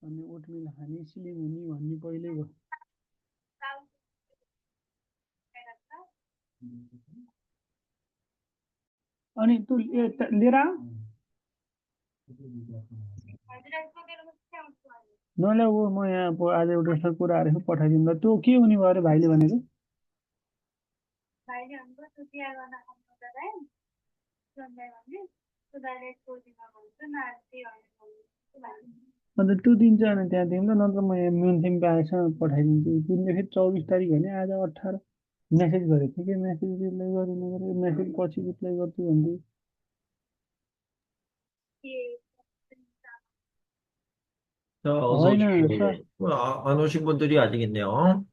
अनि ओटमिल हानी सिलिमुनी भन्ने पहिले भयो। अनि तँ लिएर आ नल्याऊ म यहाँ आज एउटा यस्तो कुरा आएको छ पठाइदिउँला। त्यो के हुने भयो अरे भाइले भनेको? अन्त त्यो दिन्छ भने त्यहाँ दिउँला, नत्र म यहाँ मेन्थिम पाएसँग पठाइदिन्छु। तिमीले फेरि 24 तारिक भने आज 18 मेसेज गरेको थिएँ कि मेसेज रिप्लाई गर्नु नगरेको, मेसेज पछि रिप्लाई गर्छु भन्दै। 자, 어서 होइन 오십시오. सर, 안 오신 분들이 아직 있네요.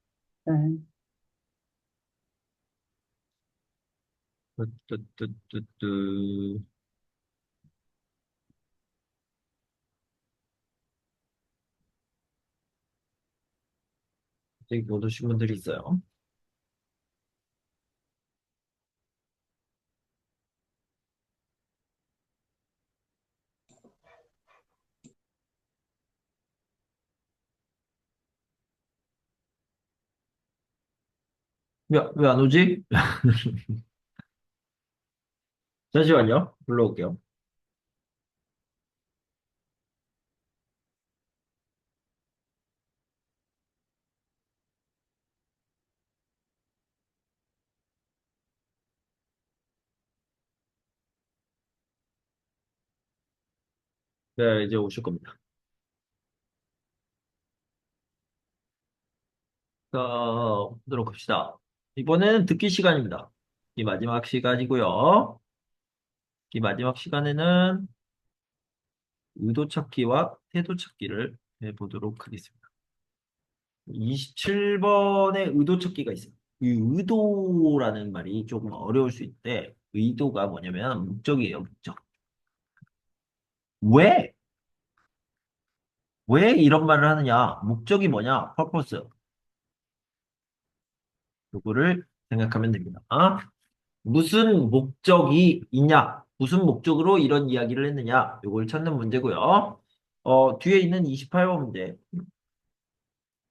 뜨뜨뜨뜨뜨. 아직 못 오신 분들이 있어요. 왜 안 오지? 잠시만요. 불러올게요. 네, 이제 오실 겁니다. 자, 보도록 합시다. 이번에는 듣기 시간입니다. 이 마지막 시간이고요. 이 마지막 시간에는 의도 찾기와 태도 찾기를 해보도록 하겠습니다. 27번에 의도 찾기가 있어요. 이 의도라는 말이 조금 어려울 수 있는데, 의도가 뭐냐면 목적이에요, 목적. 왜? 왜 이런 말을 하느냐? 목적이 뭐냐? purpose. 요거를 생각하면 됩니다. 무슨 목적이 있냐? 무슨 목적으로 이런 이야기를 했느냐? 요걸 찾는 문제고요. 뒤에 있는 28번 문제.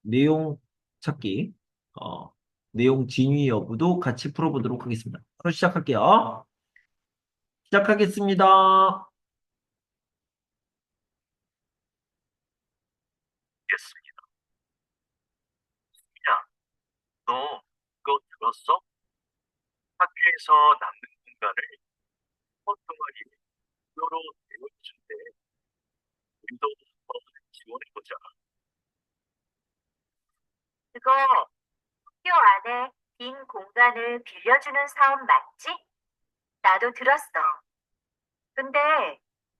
내용 찾기, 내용 진위 여부도 같이 풀어보도록 하겠습니다. 바로 시작할게요. 시작하겠습니다. 알겠습니다. 야, 너 그거 들었어? 학교에서 남는 공간을 포동아리 무료로 내어준대. 우리도 한번 지원해보자. 그거 학교 안에 빈 공간을 빌려주는 사업 맞지? 나도 들었어. 근데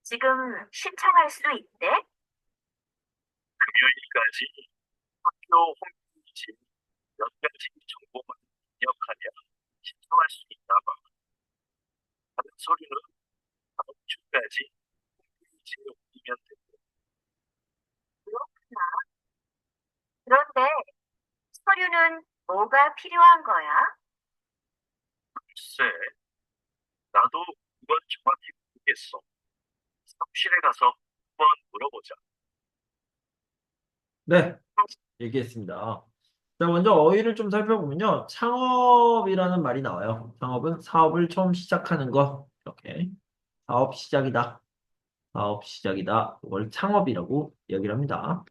지금 신청할 수 있대? 금요일까지 학교 홈페이지 몇 가지 정보만 입력하면 신청할 수 있나 봐. 다른 서류는 다음 주까지 홈페이지에 올리면 되고. 그렇구나. 그런데 서류는 뭐가 필요한 거야? 글쎄, 나도 그건 정확히 모르겠어. 사무실에 가서 한번 물어보자. 네, 얘기했습니다. 자, 먼저 어휘를 좀 살펴보면요. 창업이라는 말이 나와요. 창업은 사업을 처음 시작하는 거. 이렇게. 사업 시작이다. 사업 시작이다. 이걸 창업이라고 이야기를 합니다.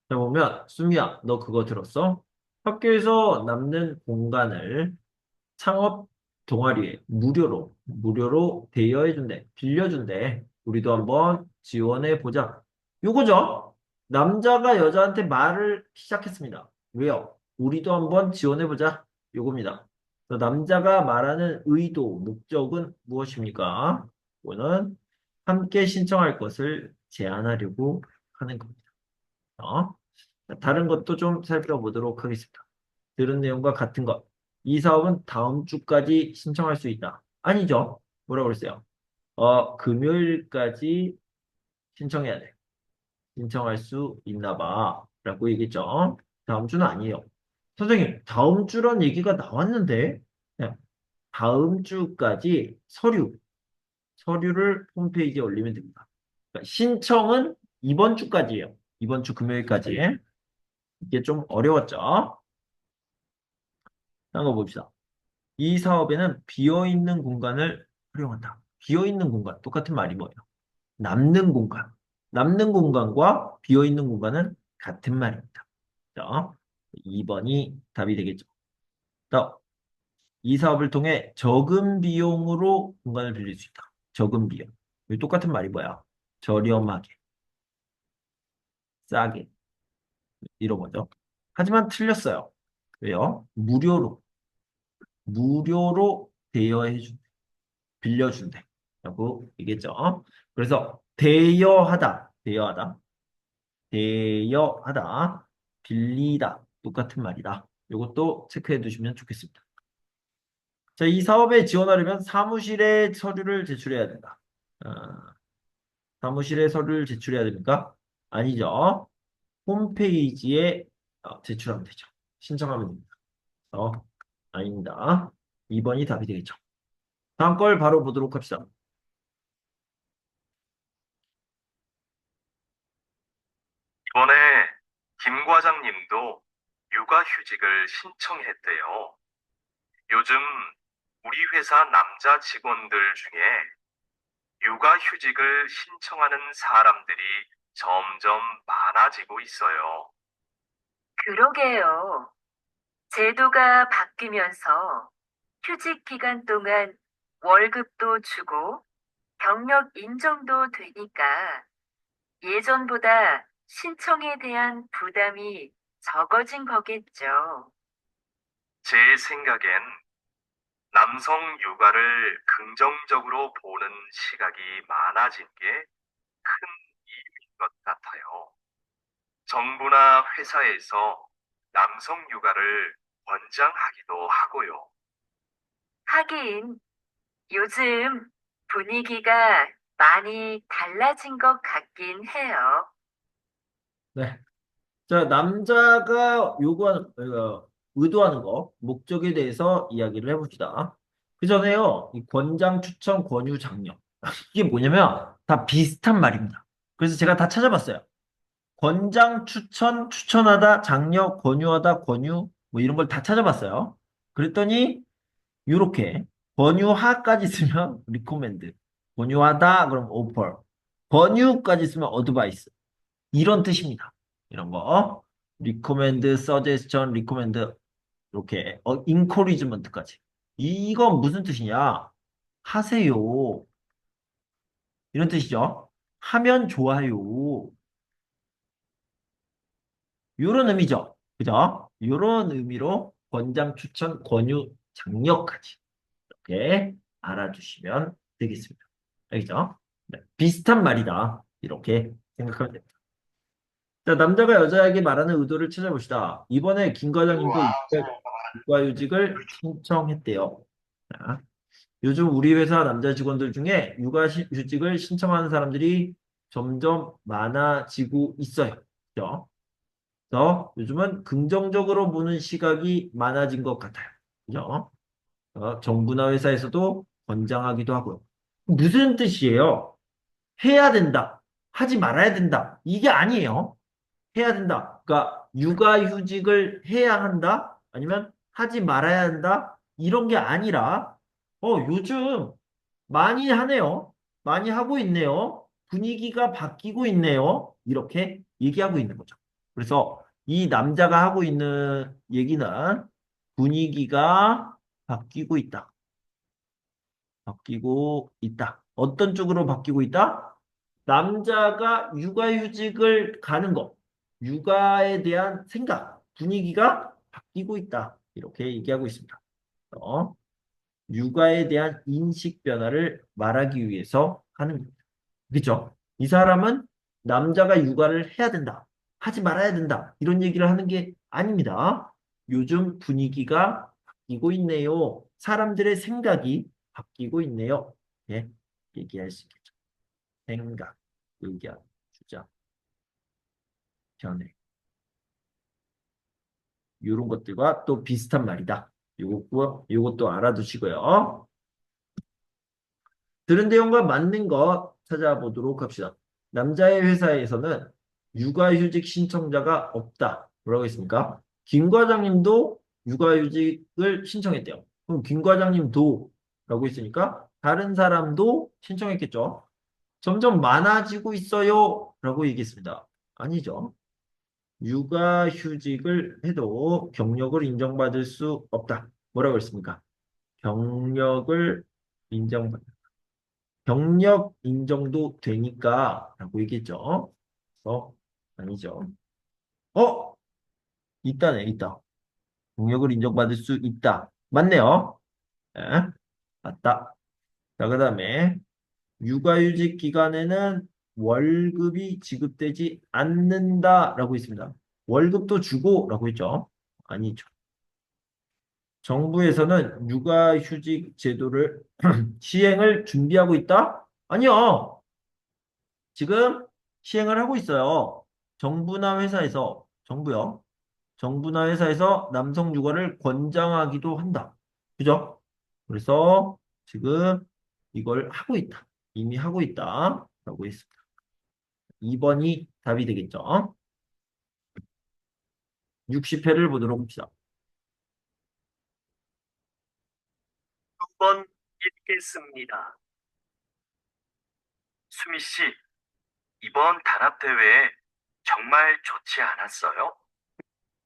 자, 보면, 수미야, 너 그거 들었어? 학교에서 남는 공간을 창업 동아리에 무료로 대여해준대. 빌려준대. 우리도 한번 지원해보자. 요거죠? 남자가 여자한테 말을 시작했습니다. 왜요? 우리도 한번 지원해보자. 요겁니다. 그래서 남자가 말하는 의도, 목적은 무엇입니까? 이거는 함께 신청할 것을 제안하려고 하는 겁니다. 다른 것도 좀 살펴보도록 하겠습니다. 들은 내용과 같은 것. 이 사업은 다음 주까지 신청할 수 있다. 아니죠. 뭐라고 그랬어요? 금요일까지 신청해야 돼. 신청할 수 있나 봐. 라고 얘기했죠. 다음 주는 아니에요. 선생님, 다음 주란 얘기가 나왔는데, 네, 다음 주까지 서류를 홈페이지에 올리면 됩니다. 그러니까 신청은 이번 주까지예요. 이번 주 금요일까지. 이게 좀 어려웠죠? 다음 거 봅시다. 이 사업에는 비어있는 공간을 활용한다. 비어있는 공간, 똑같은 말이 뭐예요? 남는 공간. 남는 공간과 비어있는 공간은 같은 말입니다. 자, 2번이 답이 되겠죠. 자, 이 사업을 통해 적은 비용으로 공간을 빌릴 수 있다. 적은 비용. 이 똑같은 말이 뭐야? 저렴하게, 싸게. 이런 거죠. 하지만 틀렸어요. 왜요? 무료로 대여해준, 빌려준대. 라고 얘기했죠. 그래서 대여하다, 빌리다. 똑같은 말이다. 이것도 체크해 두시면 좋겠습니다. 자, 이 사업에 지원하려면 사무실에 서류를 제출해야 된다. 아, 사무실에 서류를 제출해야 됩니까? 아니죠. 홈페이지에 제출하면 되죠. 신청하면 됩니다. 아닙니다. 2번이 답이 되겠죠. 다음 걸 바로 보도록 합시다. 이번에 김 과장님도 육아휴직을 신청했대요. 요즘 우리 회사 남자 직원들 중에 육아휴직을 신청하는 사람들이 점점 많아지고 있어요. 그러게요. 제도가 바뀌면서 휴직 기간 동안 월급도 주고 경력 인정도 되니까 예전보다 신청에 대한 부담이 적어진 거겠죠. 제 생각엔 남성 육아를 긍정적으로 보는 시각이 많아진 게 큰 이유인 것 같아요. 정부나 회사에서 남성 육아를 권장하기도 하고요. 하긴 요즘 분위기가 많이 달라진 것 같긴 해요. 네. 자, 남자가 의도하는 거, 목적에 대해서 이야기를 해봅시다. 그 전에요, 이 권장, 추천, 권유, 장려. 이게 뭐냐면 다 비슷한 말입니다. 그래서 제가 다 찾아봤어요. 권장, 추천, 추천하다, 장려, 권유하다, 권유, 뭐 이런 걸 다 찾아봤어요. 그랬더니 요렇게 권유하까지 쓰면 recommend, 권유하다 그럼 offer, 권유까지 쓰면 advice 이런 뜻입니다. 이런 거 recommend, suggestion, recommend 이렇게 encouragement까지. 이건 무슨 뜻이냐? 하세요. 이런 뜻이죠. 하면 좋아요. 이런 의미죠. 그죠? 이런 의미로 권장, 추천, 권유, 장려까지 이렇게 알아두시면 되겠습니다. 알겠죠? 네, 비슷한 말이다. 이렇게 생각하면 됩니다. 자, 남자가 여자에게 말하는 의도를 찾아봅시다. 이번에 김 과장님도 육아휴직을 신청했대요. 자, 요즘 우리 회사 남자 직원들 중에 육아휴직을 신청하는 사람들이 점점 많아지고 있어요. 그죠? 그래서 요즘은 긍정적으로 보는 시각이 많아진 것 같아요. 그죠? 정부나 회사에서도 권장하기도 하고요. 무슨 뜻이에요? 해야 된다. 하지 말아야 된다. 이게 아니에요. 해야 된다. 그러니까 육아휴직을 해야 한다. 아니면 하지 말아야 한다. 이런 게 아니라 요즘 많이 하네요. 많이 하고 있네요. 분위기가 바뀌고 있네요. 이렇게 얘기하고 있는 거죠. 그래서 이 남자가 하고 있는 얘기는 분위기가 바뀌고 있다. 바뀌고 있다. 어떤 쪽으로 바뀌고 있다? 남자가 육아휴직을 가는 거, 육아에 대한 생각, 분위기가 바뀌고 있다. 이렇게 얘기하고 있습니다. 어, 육아에 대한 인식 변화를 말하기 위해서 하는 겁니다. 그죠? 이 사람은 남자가 육아를 해야 된다. 하지 말아야 된다. 이런 얘기를 하는 게 아닙니다. 요즘 분위기가 바뀌고 있네요. 사람들의 생각이 바뀌고 있네요. 예, 얘기할 수 있겠죠. 생각, 의견, 주장, 견해. 이런 것들과 또 비슷한 말이다. 요것도 알아두시고요. 들은 내용과 맞는 것 찾아보도록 합시다. 남자의 회사에서는 육아휴직 신청자가 없다. 뭐라고 했습니까? 김 과장님도 육아휴직을 신청했대요. 그럼 김 과장님도 라고 했으니까 다른 사람도 신청했겠죠. 점점 많아지고 있어요. 라고 얘기했습니다. 아니죠. 육아휴직을 해도 경력을 인정받을 수 없다. 뭐라고 했습니까? 경력을 인정받 경력 인정도 되니까 라고 얘기했죠. 아니죠. 어? 있다네, 있다. 경력을 인정받을 수 있다. 맞네요. 네, 맞다. 자, 그 다음에 육아휴직 기간에는 월급이 지급되지 않는다라고 있습니다. 월급도 주고 라고 했죠. 아니죠. 정부에서는 육아휴직 제도를 시행을 준비하고 있다? 아니요. 지금 시행을 하고 있어요. 정부나 회사에서, 정부요. 정부나 회사에서 남성 육아를 권장하기도 한다. 그죠? 그래서 지금 이걸 하고 있다. 이미 하고 있다. 라고 했습니다. 2번이 답이 되겠죠? 60회를 보도록 합시다. 6번 읽겠습니다. 수미 씨, 이번 단합대회 정말 좋지 않았어요?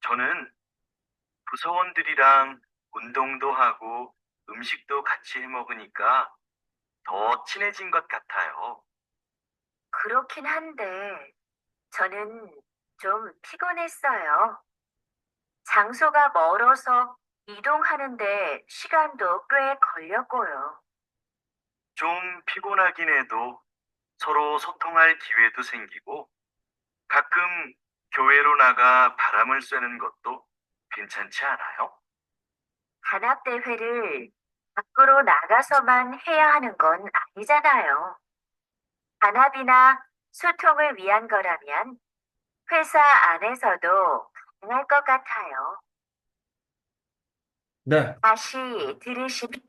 저는 부서원들이랑 운동도 하고 음식도 같이 해 먹으니까 더 친해진 것 같아요. 그렇긴 한데 저는 좀 피곤했어요. 장소가 멀어서 이동하는데 시간도 꽤 걸렸고요. 좀 피곤하긴 해도 서로 소통할 기회도 생기고 가끔 교회로 나가 바람을 쐬는 것도 괜찮지 않아요? 단합대회를 밖으로 나가서만 해야 하는 건 아니잖아요. 단합이나 소통을 위한 거라면 회사 안에서도 가능할 것 같아요. 네. 다시 들으시면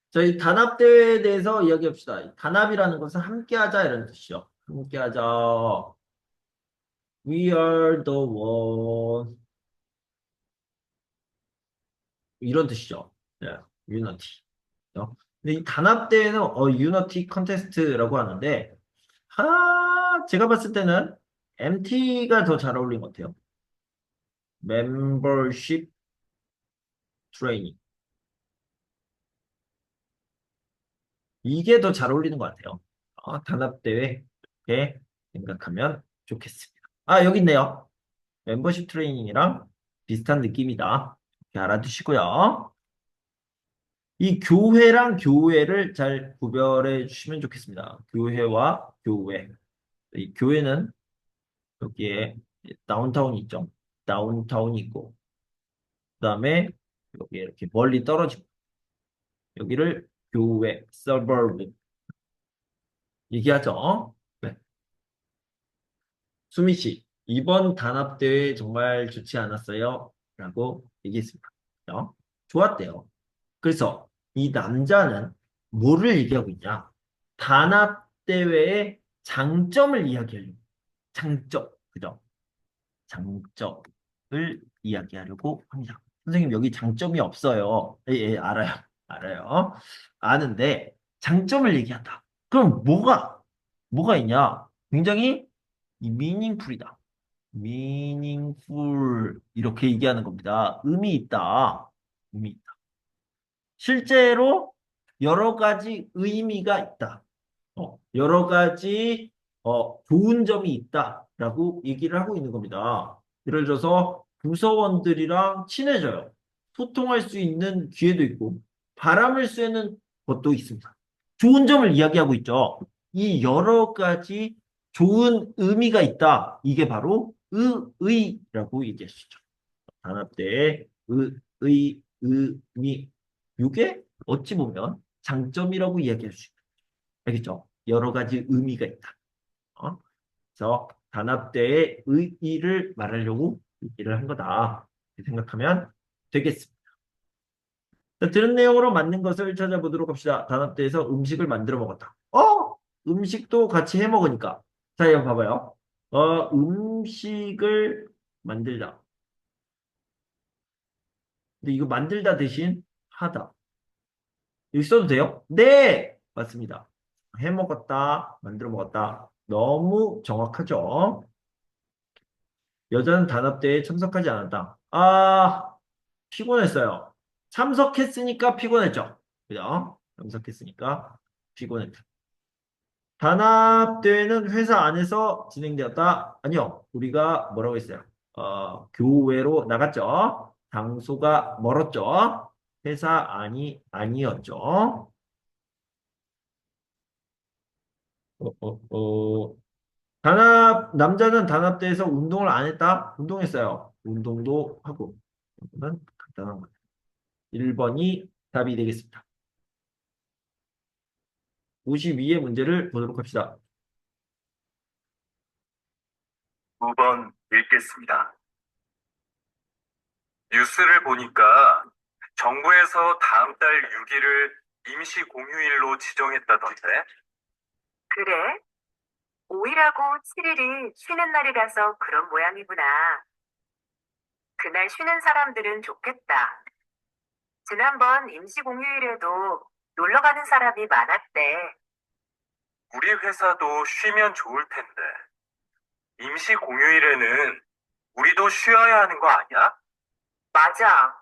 저희 단합대회에 대해서 이야기합시다. 단합이라는 것은 함께하자 이런 뜻이죠. 함께하자. We are the one. 이런 뜻이죠. 네. unity. 근데 이 단합대회는 unity 컨테스트라고 하는데 제가 봤을 때는 MT가 더 잘 어울린 것 같아요. membership training. 이게 더 잘 어울리는 것 같아요. 단합대회 이렇게 생각하면 좋겠습니다. 여기 있네요. 멤버십 트레이닝이랑 비슷한 느낌이다. 이렇게 알아두시고요. 이 교회랑 교회를 잘 구별해 주시면 좋겠습니다. 교회와 교회. 이 교회는 여기에 다운타운이 있죠. 다운타운이 있고 그 다음에 여기 이렇게 멀리 떨어지고 여기를 교회, 서버브 얘기하죠. 네. 수미 씨, 이번 단합대회 정말 좋지 않았어요? 라고 얘기했습니다. 좋았대요. 그래서 이 남자는 뭐를 얘기하고 있냐? 단합대회의 장점을 이야기하려고. 장점, 그죠? 장점을 이야기하려고 합니다. 선생님, 여기 장점이 없어요. 예, 알아요. 알아요. 아는데, 장점을 얘기한다. 그럼 뭐가 있냐? 굉장히 meaningful이다. meaningful, 이렇게 얘기하는 겁니다. 의미 있다. 의미 있다. 실제로 여러 가지 의미가 있다. 여러 가지 좋은 점이 있다라고 얘기를 하고 있는 겁니다. 예를 들어서 부서원들이랑 친해져요. 소통할 수 있는 기회도 있고 바람을 쐬는 것도 있습니다. 좋은 점을 이야기하고 있죠. 이 여러 가지 좋은 의미가 있다. 이게 바로 의라고 얘기하시죠. 단합대의 의미. 이게 어찌 보면 장점이라고 이야기할 수 있다. 알겠죠? 여러 가지 의미가 있다. 그래서 단합대의 의의를 말하려고 얘기를 한 거다. 이렇게 생각하면 되겠습니다. 자, 들은 내용으로 맞는 것을 찾아보도록 합시다. 단합대에서 음식을 만들어 먹었다. 음식도 같이 해 먹으니까. 자, 이거 봐봐요. 음식을 만들다. 근데 이거 만들다 대신 하다. 여기 써도 돼요? 네! 맞습니다. 해 먹었다, 만들어 먹었다. 너무 정확하죠? 여자는 단합대회에 참석하지 않았다. 피곤했어요. 참석했으니까 피곤했죠. 그죠? 참석했으니까 피곤했다. 단합대회는 회사 안에서 진행되었다. 아니요. 우리가 뭐라고 했어요? 교외로 나갔죠. 장소가 멀었죠. 회사 안이 아니었죠. 남자는 단합대에서 운동을 안 했다? 운동했어요. 운동도 하고. 이거는 간단한 거예요. 1번이 답이 되겠습니다. 52의 문제를 보도록 합시다. 9번 읽겠습니다. 뉴스를 보니까 정부에서 다음 달 6일을 임시 공휴일로 지정했다던데. 그래? 5일하고 7일이 쉬는 날이라서 그런 모양이구나. 그날 쉬는 사람들은 좋겠다. 지난번 임시공휴일에도 놀러 가는 사람이 많았대. 우리 회사도 쉬면 좋을 텐데. 임시 공휴일에는 우리도 쉬어야 하는 거 아니야? 맞아.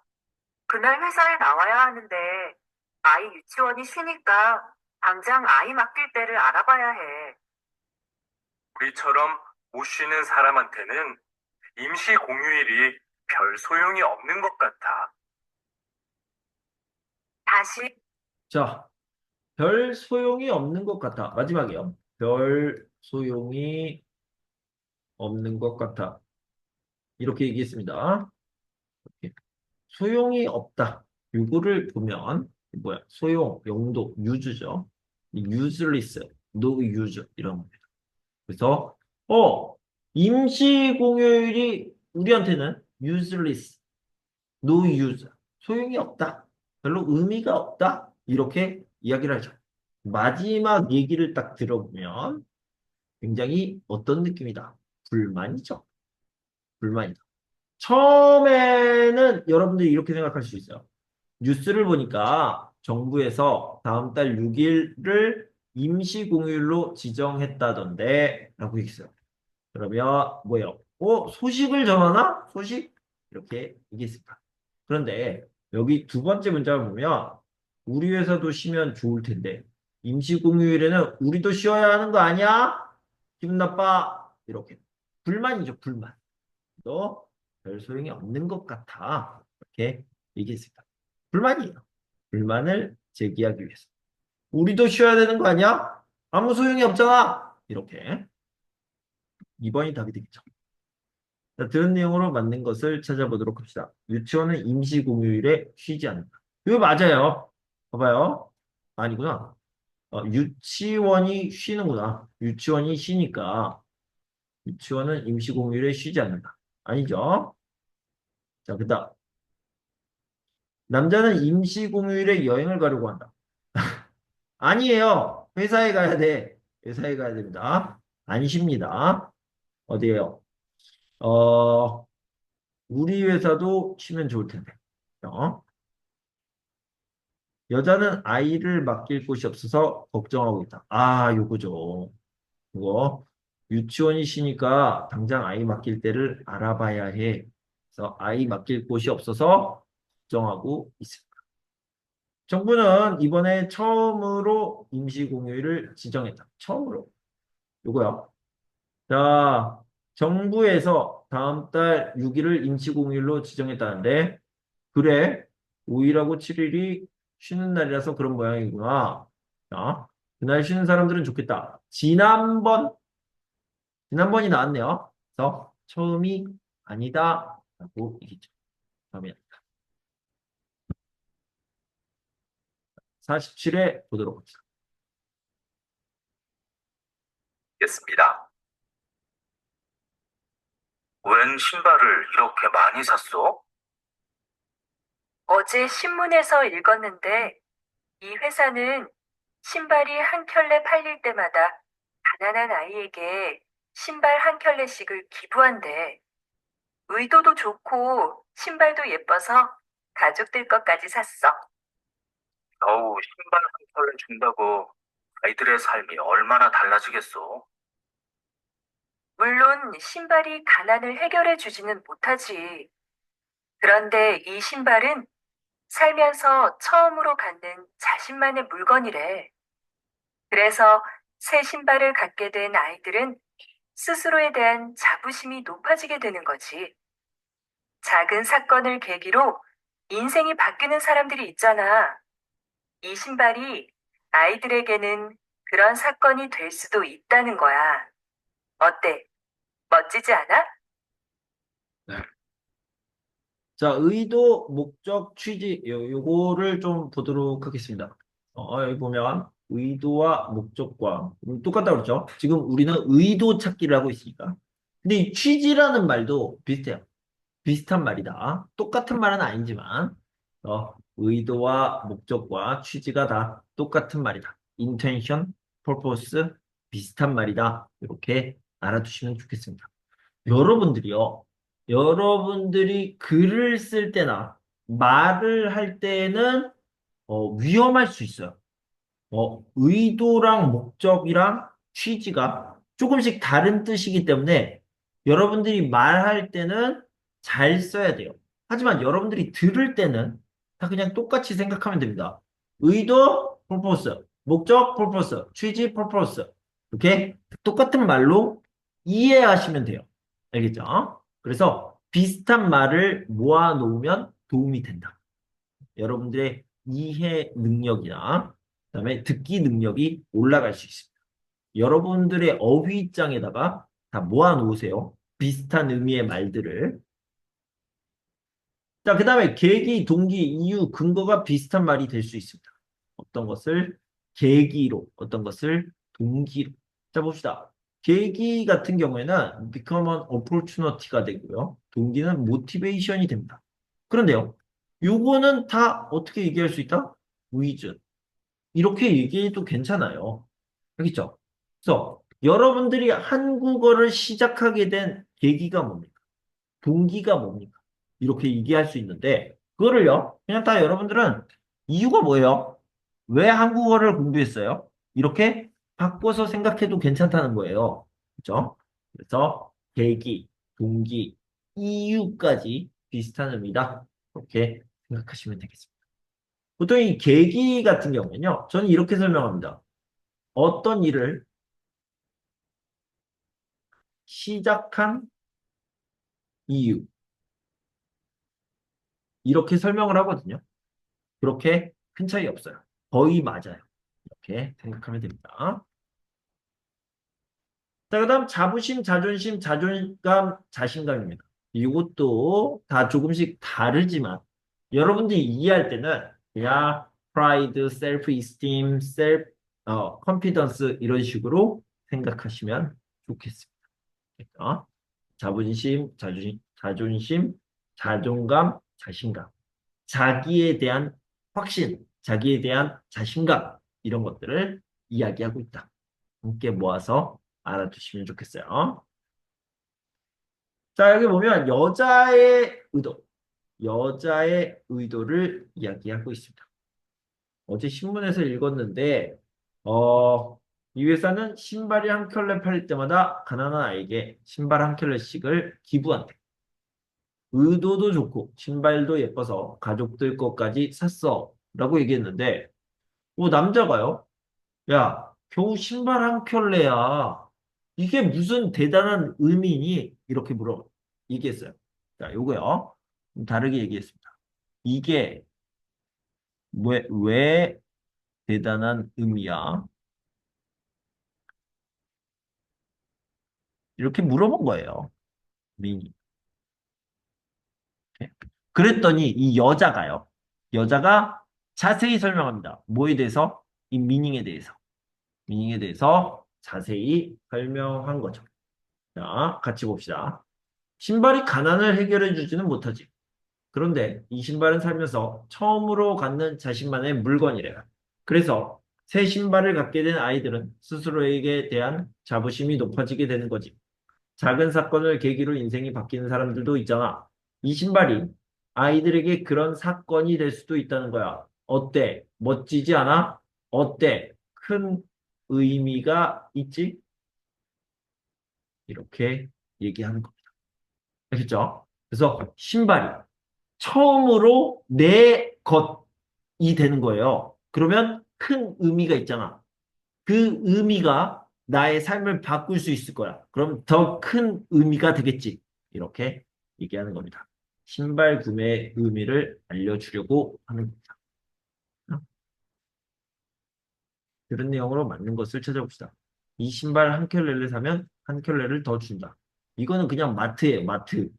그날 회사에 나와야 하는데 아이 유치원이 쉬니까 당장 아이 맡길 때를 알아봐야 해. 우리처럼 못 쉬는 사람한테는 임시 공휴일이 별 소용이 없는 것 같아. 다시 자, 별 소용이 없는 것 같아. 마지막이요. 별 소용이 없는 것 같아. 이렇게 얘기했습니다. 이렇게. 소용이 없다. 이거를 보면 뭐야? 소용, 용도, 유주죠. useless, no use 이런 겁니다. 그래서 임시 공휴일이 우리한테는 useless, no use, 소용이 없다. 별로 의미가 없다. 이렇게 이야기를 하죠. 마지막 얘기를 딱 들어보면 굉장히 어떤 느낌이다? 불만이죠. 불만이다. 처음에는 여러분들이 이렇게 생각할 수 있어요. 뉴스를 보니까 정부에서 다음 달 6일을 임시공휴일로 지정했다던데 라고 했어요. 그러면 뭐예요? 소식을 전하나? 소식? 이렇게 얘기했습니다. 그런데 여기 두 번째 문장을 보면 우리 회사도 쉬면 좋을 텐데 임시공휴일에는 우리도 쉬어야 하는 거 아니야? 기분 나빠? 이렇게. 불만이죠, 불만. 너 별 소용이 없는 것 같아. 이렇게 얘기했습니다. 불만이에요. 불만을 제기하기 위해서. 우리도 쉬어야 되는 거 아니야? 아무 소용이 없잖아. 이렇게. 2번이 답이 되겠죠. 자, 들은 내용으로 맞는 것을 찾아보도록 합시다. 유치원은 임시공휴일에 쉬지 않는다. 이거 맞아요. 봐봐요. 아니구나. 유치원이 쉬는구나. 유치원이 쉬니까 유치원은 임시공휴일에 쉬지 않는다. 아니죠? 자, 그 다음. 남자는 임시공휴일에 여행을 가려고 한다. 아니에요. 회사에 가야 돼. 회사에 가야 됩니다. 안 쉽니다. 어디에요? 어, 우리 회사도 쉬면 좋을 텐데. 여자는 아이를 맡길 곳이 없어서 걱정하고 있다. 요거죠. 이거 유치원이 쉬니까 당장 아이 맡길 때를 알아봐야 해. 그래서 아이 맡길 곳이 없어서 걱정하고 있습니다. 정부는 이번에 처음으로 임시공휴일을 지정했다. 처음으로. 요거요. 자, 정부에서 다음 달 6일을 임시공휴일로 지정했다는데, 그래, 5일하고 7일이 쉬는 날이라서 그런 모양이구나. 자, 그날 쉬는 사람들은 좋겠다. 지난번이 나왔네요. 그래서 처음이 아니다. 라고 얘기했죠. 다음에 47회 보도록 합시다. 겠습니다. 웬 신발을 이렇게 많이 샀어? 어제 신문에서 읽었는데 이 회사는 신발이 한 켤레 팔릴 때마다 가난한 아이에게 신발 한 켤레씩을 기부한대. 의도도 좋고 신발도 예뻐서 가족들 것까지 샀어. 어우, 신발 한 켤레 준다고 아이들의 삶이 얼마나 달라지겠어. 물론 신발이 가난을 해결해 주지는 못하지. 그런데 이 신발은 살면서 처음으로 갖는 자신만의 물건이래. 그래서 새 신발을 갖게 된 아이들은 스스로에 대한 자부심이 높아지게 되는 거지. 작은 사건을 계기로 인생이 바뀌는 사람들이 있잖아. 이 신발이 아이들에게는 그런 사건이 될 수도 있다는 거야. 어때? 멋지지 않아? 자, 의도, 목적, 취지, 요거를 좀 보도록 하겠습니다. 여기 보면, 의도와 목적과, 똑같다고 그랬죠? 지금 우리는 의도 찾기를 하고 있으니까. 근데 이 취지라는 말도 비슷해요. 비슷한 말이다. 똑같은 말은 아니지만, 의도와 목적과 취지가 다 똑같은 말이다. intention, purpose, 비슷한 말이다. 이렇게 알아두시면 좋겠습니다. 여러분들이 글을 쓸 때나 말을 할 때는 위험할 수 있어요. 의도랑 목적이랑 취지가 조금씩 다른 뜻이기 때문에 여러분들이 말할 때는 잘 써야 돼요. 하지만 여러분들이 들을 때는 다 그냥 똑같이 생각하면 됩니다. 의도, purpose, 목적, purpose, 취지, purpose. 이렇게 똑같은 말로 이해하시면 돼요. 알겠죠? 그래서 비슷한 말을 모아놓으면 도움이 된다. 여러분들의 이해 능력이나 그다음에 듣기 능력이 올라갈 수 있습니다. 여러분들의 어휘장에다가 다 모아놓으세요. 비슷한 의미의 말들을. 자, 그 다음에 계기, 동기, 이유, 근거가 비슷한 말이 될 수 있습니다. 어떤 것을 계기로, 어떤 것을 동기로. 자, 봅시다. 계기 같은 경우에는 become an opportunity가 되고요. 동기는 motivation이 됩니다. 그런데요, 요거는 다 어떻게 얘기할 수 있다? reason. 이렇게 얘기해도 괜찮아요. 알겠죠? 그래서 여러분들이 한국어를 시작하게 된 계기가 뭡니까? 동기가 뭡니까? 이렇게 얘기할 수 있는데 그거를요. 그냥 다 여러분들은 이유가 뭐예요? 왜 한국어를 공부했어요? 이렇게 바꿔서 생각해도 괜찮다는 거예요. 그렇죠? 그래서 계기, 동기, 이유까지 비슷한 의미다. 이렇게 생각하시면 되겠습니다. 보통 이 계기 같은 경우는요. 저는 이렇게 설명합니다. 어떤 일을 시작한 이유. 이렇게 설명을 하거든요. 그렇게 큰 차이 없어요. 거의 맞아요. 이렇게 생각하면 됩니다. 자, 그 다음 자부심, 자존심, 자존감, 자신감입니다. 이것도 다 조금씩 다르지만 여러분들이 이해할 때는 그냥 pride, self-esteem, confidence 이런 식으로 생각하시면 좋겠습니다. 자존심, 자존감, 자신감. 자기에 대한 확신, 자기에 대한 자신감 이런 것들을 이야기하고 있다. 함께 모아서 알아두시면 좋겠어요. 자, 여기 보면 여자의 의도를 이야기하고 있습니다. 어제 신문에서 읽었는데 이 회사는 신발이 한 켤레 팔릴 때마다 가난한 아이에게 신발 한 켤레씩을 기부한대. 의도도 좋고 신발도 예뻐서 가족들 것까지 샀어 라고 얘기했는데 남자가요? 야, 겨우 신발 한 켤레야. 이게 무슨 대단한 의미니? 이렇게 얘기했어요. 자, 요거요. 좀 다르게 얘기했습니다. 이게 왜 대단한 의미야? 이렇게 물어본 거예요. 미니. 그랬더니 이 여자가 자세히 설명합니다. 뭐에 대해서? 이 미닝에 대해서. 미닝에 대해서 자세히 설명한 거죠. 자, 같이 봅시다. 신발이 가난을 해결해 주지는 못하지. 그런데 이 신발은 살면서 처음으로 갖는 자신만의 물건이래요. 그래서 새 신발을 갖게 된 아이들은 스스로에게 대한 자부심이 높아지게 되는 거지. 작은 사건을 계기로 인생이 바뀌는 사람들도 있잖아. 이 신발이 아이들에게 그런 사건이 될 수도 있다는 거야. 어때? 멋지지 않아? 어때? 큰 의미가 있지? 이렇게 얘기하는 겁니다. 알겠죠? 그래서 신발이 처음으로 내 것이 되는 거예요. 그러면 큰 의미가 있잖아. 그 의미가 나의 삶을 바꿀 수 있을 거야. 그럼 더 큰 의미가 되겠지. 이렇게 얘기하는 겁니다. 신발 구매의 의미를 알려주려고 하는 겁니다. 그런 내용으로 맞는 것을 찾아봅시다. 이 신발 한 켤레를 사면 한 켤레를 더 준다. 이거는 그냥 마트예요, 마트.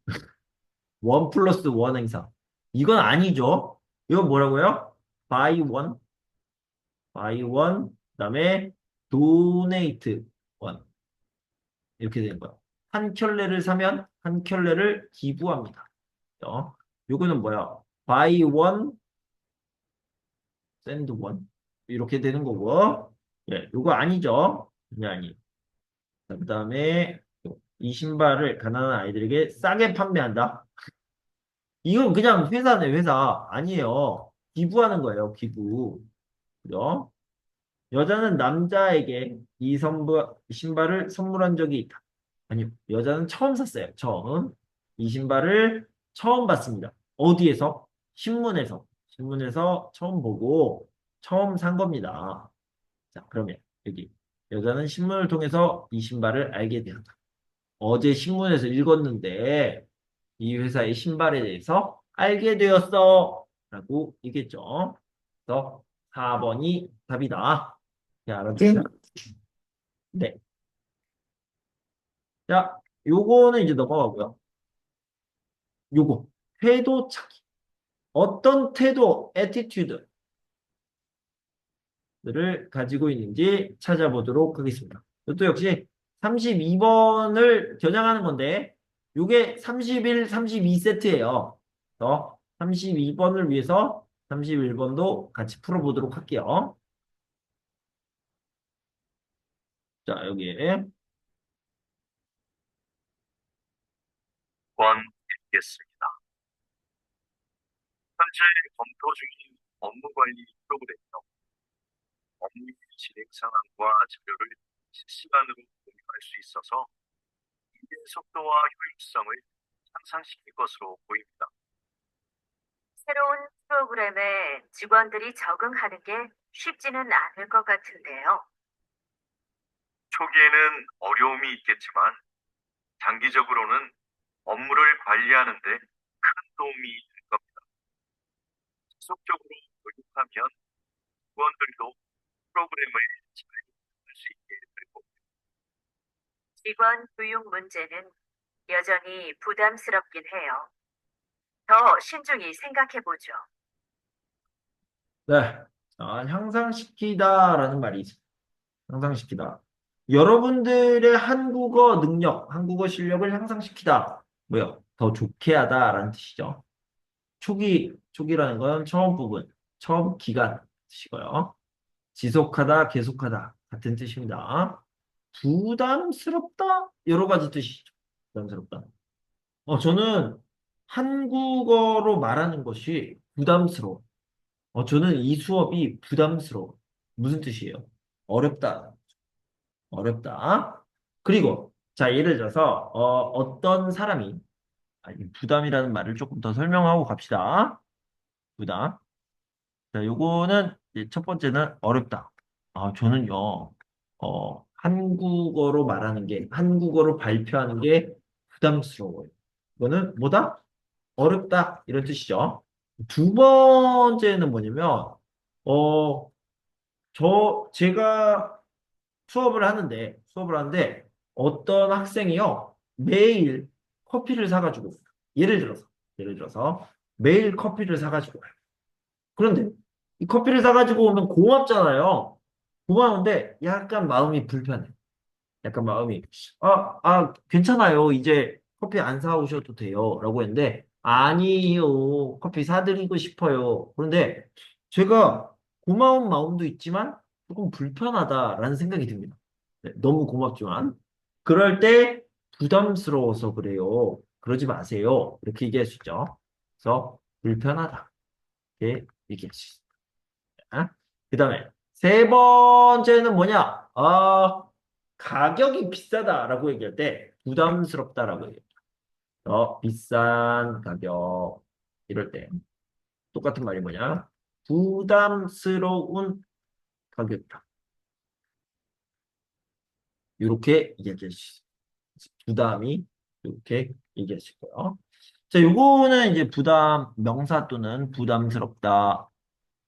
원 플러스 원 행사. 이건 아니죠. 이건 뭐라고요? buy one, 그다음에 donate one. 이렇게 되는 거야. 한 켤레를 사면 한 켤레를 기부합니다. 요거는 뭐야? buy one, send one. 이렇게 되는 거고. 예, 요거 아니죠? 그냥 아니. 그다음에 이 신발을 가난한 아이들에게 싸게 판매한다. 이건 그냥 회사네, 회사. 아니에요. 기부하는 거예요, 기부. 그죠? 여자는 남자에게 이 신발을 선물한 적이 있다. 아니요. 여자는 처음 샀어요. 처음. 이 신발을 처음 봤습니다. 어디에서? 신문에서. 신문에서 처음 보고 처음 산 겁니다. 자, 그러면 여기 여자는 신문을 통해서 이 신발을 알게 되었다. 어제 신문에서 읽었는데 이 회사의 신발에 대해서 알게 되었어. 라고 얘기했죠. 그래서 4번이 답이다. 자, 알아두세요. 네. 자, 요거는 이제 넘어가고요. 요거. 태도 찾기. 어떤 태도, attitude를 가지고 있는지 찾아보도록 하겠습니다. 이것도 역시 32번을 겨냥하는 건데, 요게 31, 32세트예요. 그래서 32번을 위해서 31번도 같이 풀어보도록 할게요. 자, 여기에. 번 읽겠습니다. 현재 검토 중인 업무 관리 프로그램이요. 업무 진행 상황과 자료를 실시간으로 공유할 수 있어서 일의 속도와 효율성을 향상시킬 것으로 보입니다. 새로운 프로그램에 직원들이 적응하는 게 쉽지는 않을 것 같은데요. 초기에는 어려움이 있겠지만 장기적으로는 업무를 관리하는 데 큰 도움이 될 겁니다. 지속적으로 노력하면 직원들도 프로그램을 잘 이용할 수 있게 될 겁니다. 직원 교육 문제는 여전히 부담스럽긴 해요. 더 신중히 생각해보죠. 네. 향상시키다라는 말이 있습니다. 향상시키다. 여러분들의 한국어 능력, 한국어 실력을 향상시키다. 뭐요? 더 좋게 하다라는 뜻이죠. 초기라는 건 처음 부분, 처음 기간 뜻이고요. 지속하다, 계속하다 같은 뜻입니다. 부담스럽다? 여러 가지 뜻이죠. 부담스럽다. 저는 한국어로 말하는 것이 부담스러워. 저는 이 수업이 부담스러워. 무슨 뜻이에요? 어렵다. 어렵다. 그리고, 자, 예를 들어서, 어떤 사람이, 부담이라는 말을 조금 더 설명하고 갑시다. 부담. 자, 요거는, 이제 첫 번째는 어렵다. 저는요, 한국어로 말하는 게, 한국어로 발표하는 게 부담스러워요. 이거는 뭐다? 어렵다. 이런 뜻이죠. 두 번째는 뭐냐면, 어, 제가 수업을 하는데, 어떤 학생이요, 매일 커피를 사가지고, 예를 들어서, 매일 커피를 사가지고 와요. 그런데, 이 커피를 사가지고 오면 고맙잖아요. 고마운데, 약간 마음이 불편해. 약간 마음이, 괜찮아요. 이제 커피 안 사오셔도 돼요. 라고 했는데, 아니요. 커피 사드리고 싶어요. 그런데, 제가 고마운 마음도 있지만, 조금 불편하다라는 생각이 듭니다. 네, 너무 고맙지만. 그럴 때 부담스러워서 그래요. 그러지 마세요. 이렇게 얘기할 수 있죠. 그래서 불편하다. 이렇게 얘기할 수 있습니다. 그 다음에 세 번째는 뭐냐? 가격이 비싸다라고 얘기할 때 부담스럽다라고 얘기해요. 비싼 가격 이럴 때 똑같은 말이 뭐냐? 부담스러운 가격이다. 이렇게 얘기할 수 있어요. 부담이 이렇게 얘기할 수 있고요. 자, 요거는 이제 부담 명사 또는 부담스럽다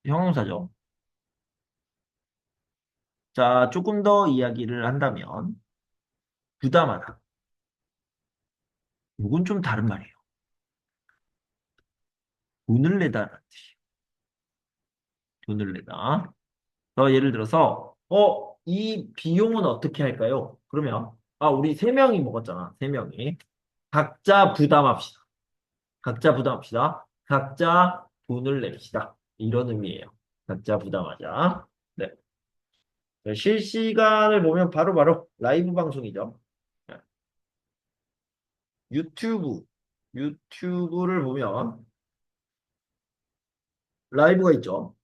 형용사죠. 자, 조금 더 이야기를 한다면 부담하다. 요건 좀 다른 말이에요. 돈을 내다라는 뜻이에요. 돈을 내다. 예를 들어서 이 비용은 어떻게 할까요? 그러면 우리 세 명이 먹었잖아. 세 명이. 각자 부담합시다. 각자 부담합시다. 각자 돈을 냅시다. 이런 의미예요. 각자 부담하자. 네. 실시간을 보면 바로바로 라이브 방송이죠. 네. 유튜브를 보면 라이브가 있죠.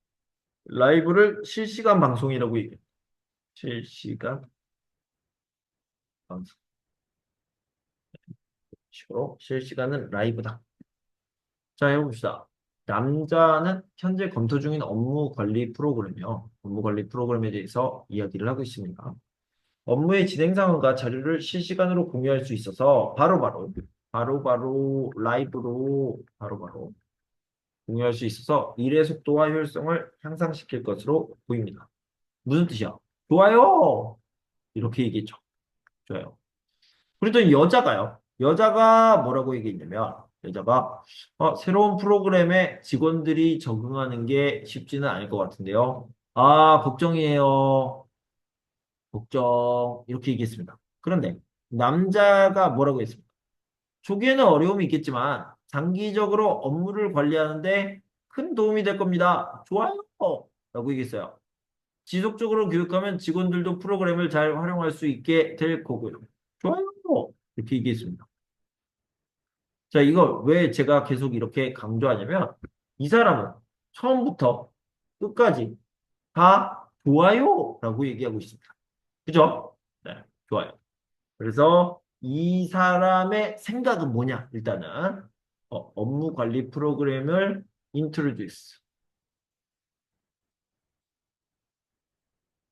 라이브를 실시간 방송이라고 얘기해요. 실시간 방송. 식으로 실시간은 라이브다. 자, 해봅시다. 남자는 현재 검토 중인 업무 관리 프로그램이요. 업무 관리 프로그램에 대해서 이야기를 하고 있습니다. 업무의 진행 상황과 자료를 실시간으로 공유할 수 있어서 바로바로 라이브로 바로바로 공유할 수 있어서 일의 속도와 효율성을 향상시킬 것으로 보입니다. 무슨 뜻이야? 좋아요. 이렇게 얘기했죠. 좋아요. 그랬더니 여자가 뭐라고 얘기했냐면 여자가 새로운 프로그램에 직원들이 적응하는 게 쉽지는 않을 것 같은데요. 걱정이에요. 걱정. 이렇게 얘기했습니다. 그런데 남자가 뭐라고 했습니까? 초기에는 어려움이 있겠지만 장기적으로 업무를 관리하는데 큰 도움이 될 겁니다. 좋아요. 라고 얘기했어요. 지속적으로 교육하면 직원들도 프로그램을 잘 활용할 수 있게 될 거고요. 좋아요. 이렇게 얘기했습니다. 자, 이걸 왜 제가 계속 이렇게 강조하냐면 이 사람은 처음부터 끝까지 다 좋아요 라고 얘기하고 있습니다. 그죠? 네, 좋아요. 그래서 이 사람의 생각은 뭐냐? 일단은 업무 관리 프로그램을 introduce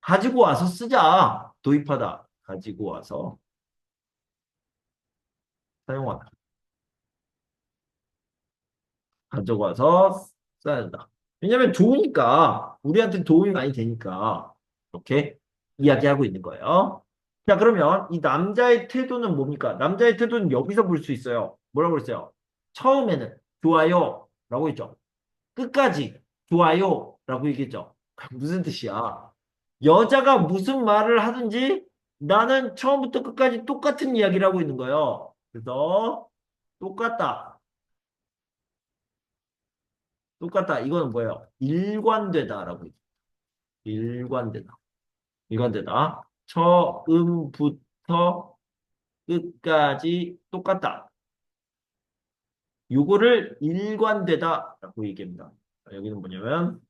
가지고 와서 쓰자. 도입하다. 가지고 와서 사용하다. 가져가서 써야 된다. 왜냐면 좋으니까 우리한테 도움이 많이 되니까 이렇게 이야기하고 있는 거예요. 자, 그러면 이 남자의 태도는 뭡니까? 남자의 태도는 여기서 볼 수 있어요. 뭐라고 그랬어요? 처음에는 좋아요 라고 했죠. 끝까지 좋아요 라고 얘기했죠. 무슨 뜻이야? 여자가 무슨 말을 하든지 나는 처음부터 끝까지 똑같은 이야기를 하고 있는 거예요. 그래서 똑같다. 똑같다. 이거는 뭐예요? 일관되다라고 얘기해요. 일관되다. 일관되다. 처음부터 끝까지 똑같다. 요거를 일관되다라고 얘기합니다. 여기는 뭐냐면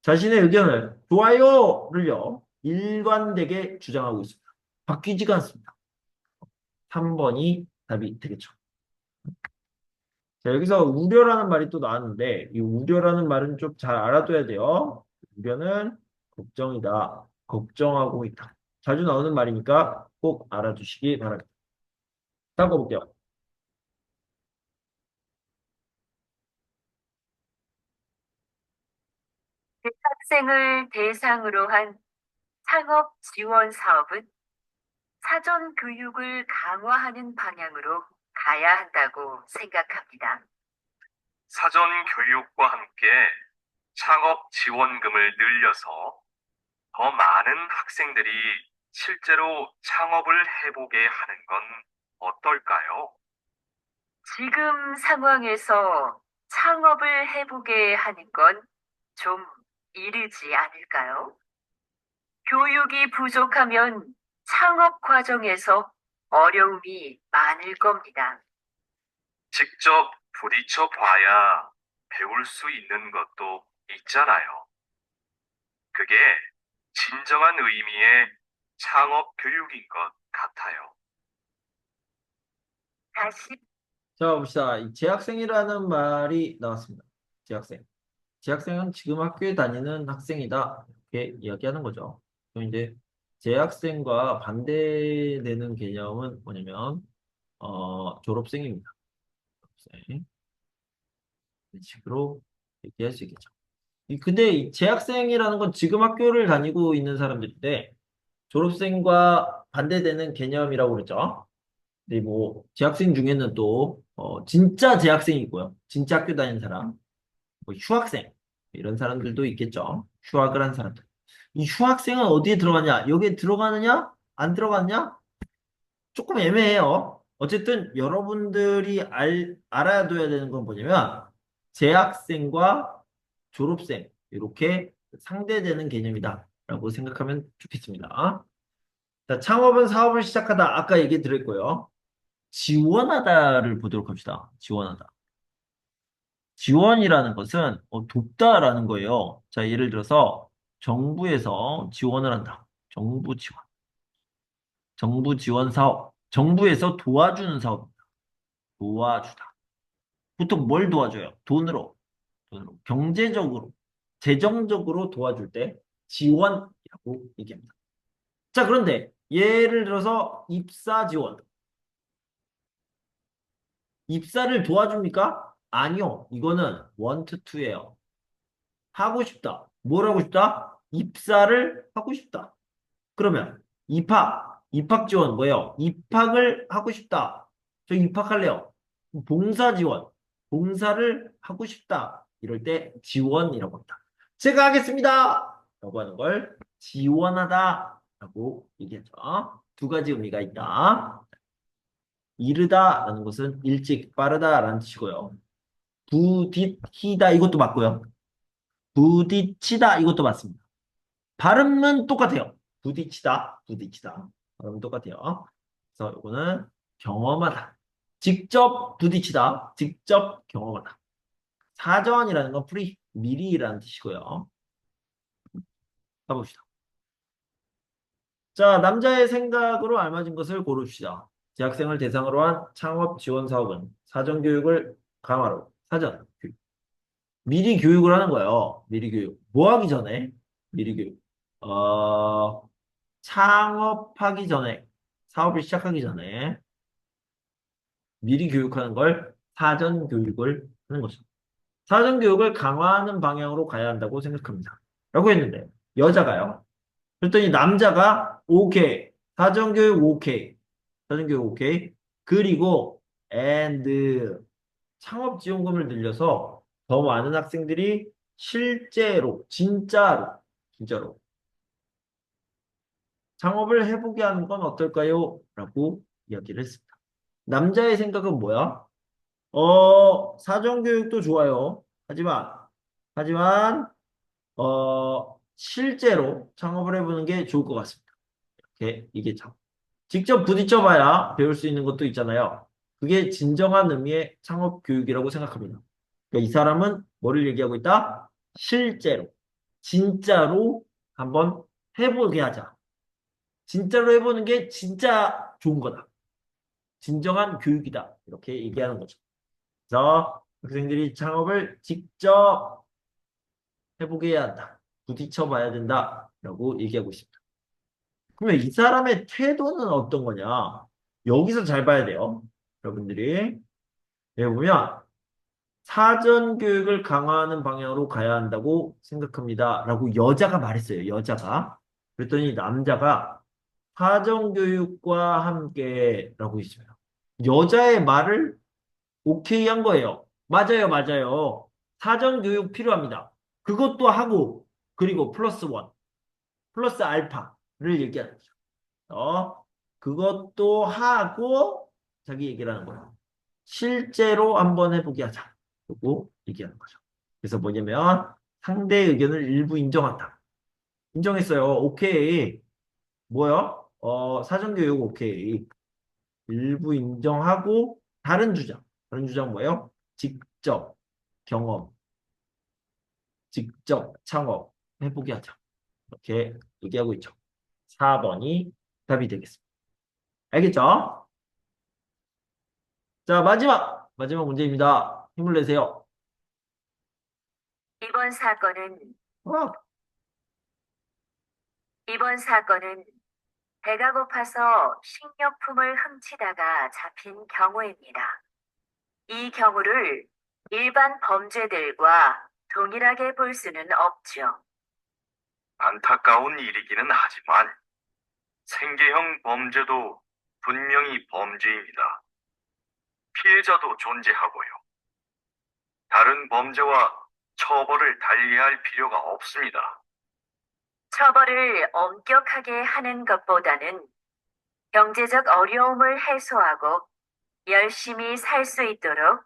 자신의 의견을 좋아요를요. 일관되게 주장하고 있습니다. 바뀌지가 않습니다. 3번이 답이 되겠죠. 자, 여기서 우려라는 말이 또 나왔는데 이 우려라는 말은 좀 잘 알아둬야 돼요. 우려는 걱정이다. 걱정하고 있다. 자주 나오는 말이니까 꼭 알아두시기 바랍니다. 다음 거 볼게요. 학생을 대상으로 한 창업 지원 사업은 사전 교육을 강화하는 방향으로 가야 한다고 생각합니다. 사전 교육과 함께 창업 지원금을 늘려서 더 많은 학생들이 실제로 창업을 해보게 하는 건 어떨까요? 지금 상황에서 창업을 해보게 하는 건 좀 이르지 않을까요? 교육이 부족하면 창업 과정에서 어려움이 많을 겁니다. 직접 부딪혀 봐야 배울 수 있는 것도 있잖아요. 그게 진정한 의미의 창업 교육인 것 같아요. 다시 자, 봅시다. 이 재학생이라는 말이 나왔습니다. 재학생. 재학생은 지금 학교에 다니는 학생이다. 이렇게 이야기하는 거죠. 그럼 이제 재학생과 반대되는 개념은 뭐냐면, 졸업생입니다. 졸업생. 이런 식으로 얘기할 수 있겠죠. 근데 이 재학생이라는 건 지금 학교를 다니고 있는 사람들인데, 졸업생과 반대되는 개념이라고 그랬죠. 근데 뭐, 재학생 중에는 또, 진짜 재학생이 있고요. 진짜 학교 다니는 사람. 뭐 휴학생 이런 사람들도 있겠죠. 휴학을 한 사람들. 이 휴학생은 어디에 들어가냐? 여기에 들어가느냐? 안 들어갔냐? 조금 애매해요. 어쨌든 여러분들이 알아야 되는 건 뭐냐면 재학생과 졸업생 이렇게 상대되는 개념이다 라고 생각하면 좋겠습니다. 자, 창업은 사업을 시작하다 아까 얘기 드렸고요. 지원하다를 보도록 합시다. 지원하다. 지원이라는 것은 돕다라는 거예요. 자, 예를 들어서 정부에서 지원을 한다. 정부 지원. 정부 지원 사업. 정부에서 도와주는 사업입니다. 도와주다. 보통 뭘 도와줘요? 돈으로. 돈으로. 경제적으로. 재정적으로 도와줄 때 지원이라고 얘기합니다. 자, 그런데 예를 들어서 입사 지원. 입사를 도와줍니까? 아니요. 이거는 want to예요. 하고 싶다. 뭘 하고 싶다? 입사를 하고 싶다. 그러면 입학 지원 뭐예요? 입학을 하고 싶다. 저 입학할래요. 봉사 지원. 봉사를 하고 싶다. 이럴 때 지원이라고 합니다. 제가 하겠습니다. 라고 하는 걸 지원하다 라고 얘기하죠. 두 가지 의미가 있다. 이르다 라는 것은 일찍 빠르다 라는 뜻이고요. 부딪히다 이것도 맞고요. 부딪히다 이것도 맞습니다. 발음은 똑같아요. 부딪히다, 부딪히다. 발음은 똑같아요. 그래서 이거는 경험하다. 직접 부딪히다, 직접 경험하다. 사전이라는 건 미리라는 뜻이고요. 가봅시다. 자, 남자의 생각으로 알맞은 것을 고릅시다. 재학생을 대상으로 한 창업 지원 사업은 사전 교육을 강화로, 사전 교육. 미리 교육을 하는 거예요. 미리 교육. 뭐 하기 전에? 미리 교육. 창업하기 전에, 사업을 시작하기 전에 미리 교육하는 걸 사전 교육을 하는 거죠. 사전 교육을 강화하는 방향으로 가야 한다고 생각합니다. 라고 했는데, 여자가요. 그랬더니 남자가 오케이. 사전 교육 오케이. 사전 교육 오케이. 그리고 and 창업 지원금을 늘려서 더 많은 학생들이 실제로, 진짜로 창업을 해보게 하는 건 어떨까요? 라고 이야기를 했습니다. 남자의 생각은 뭐야? 사전교육도 좋아요. 하지만, 실제로 창업을 해보는 게 좋을 것 같습니다. 이렇게 얘기했죠. 직접 부딪혀봐야 배울 수 있는 것도 있잖아요. 그게 진정한 의미의 창업 교육이라고 생각합니다. 그러니까 이 사람은 뭐를 얘기하고 있다? 실제로, 진짜로 한번 해보게 하자. 진짜로 해보는 게 진짜 좋은 거다. 진정한 교육이다. 이렇게 얘기하는 거죠. 그래서 학생들이 창업을 직접 해보게 해야 한다. 부딪혀 봐야 된다. 라고 얘기하고 있습니다. 그러면 이 사람의 태도는 어떤 거냐? 여기서 잘 봐야 돼요. 여러분들이. 여기 보면 사전 교육을 강화하는 방향으로 가야 한다고 생각합니다. 라고 여자가 말했어요. 여자가. 그랬더니 남자가 사전 교육과 함께 라고 있어요. 여자의 말을 오케이 한 거예요. 맞아요. 사전 교육 필요합니다. 그것도 하고, 그리고 플러스 원, 플러스 알파를 얘기하는 거죠. 그것도 하고, 자기 얘기를 하는 거예요. 실제로 한번 해보게 하자. 그리고 얘기하는 거죠. 그래서 뭐냐면, 상대의 의견을 일부 인정한다. 인정했어요. 오케이. 뭐요? 사전 교육 오케이. 일부 인정하고 다른 주장. 다른 주장 뭐예요? 직접 경험, 직접 창업 해보게 하자. 이렇게 얘기하고 있죠. 4번이 답이 되겠습니다. 알겠죠? 자, 마지막 문제입니다. 힘을 내세요. 이번 사건은 어, 이번 사건은 배가 고파서 식료품을 훔치다가 잡힌 경우입니다. 이 경우를 일반 범죄들과 동일하게 볼 수는 없죠. 안타까운 일이기는 하지만 생계형 범죄도 분명히 범죄입니다. 피해자도 존재하고요. 다른 범죄와 처벌을 달리할 필요가 없습니다. 처벌을 엄격하게 하는 것보다는 경제적 어려움을 해소하고 열심히 살 수 있도록